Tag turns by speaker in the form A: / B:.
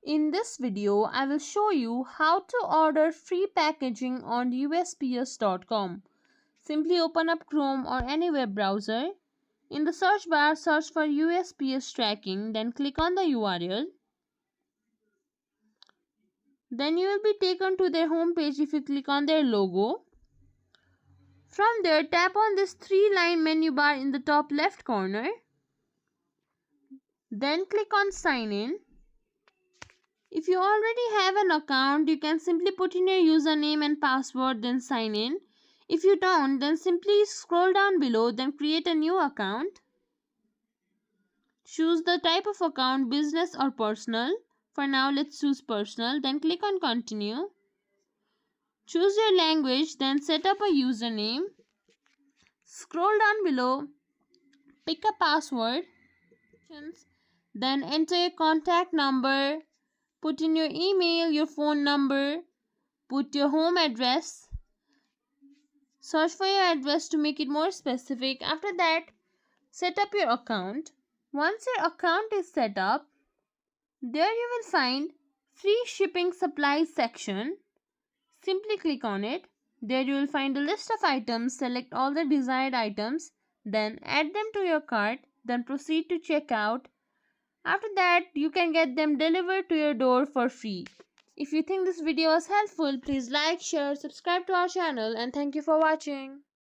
A: In this video, I will show you how to order free packaging on USPS.com. Simply open up Chrome or any web browser. In the search bar, search for USPS tracking, then click on the URL. Then you will be taken to their homepage if you click on their logo. From there, tap on this 3-line menu bar in the top left corner. Then click on Sign In. If you already have an account, you can simply put in your username and password, then sign in. If you don't, then simply scroll down below, then create a new account. Choose the type of account, business or personal. For now, let's choose personal, then click on continue. Choose your language, then set up a username. Scroll down below, pick a password, then enter your contact number. Put in your email, your phone number, put your home address, search for your address to make it more specific. After that, set up your account. Once your account is set up, there you will find free shipping supplies section. Simply click on it. There you will find a list of items. Select all the desired items, then add them to your cart, then proceed to checkout. After that, you can get them delivered to your door for free. If you think this video was helpful, please like, share, subscribe to our channel, and thank you for watching.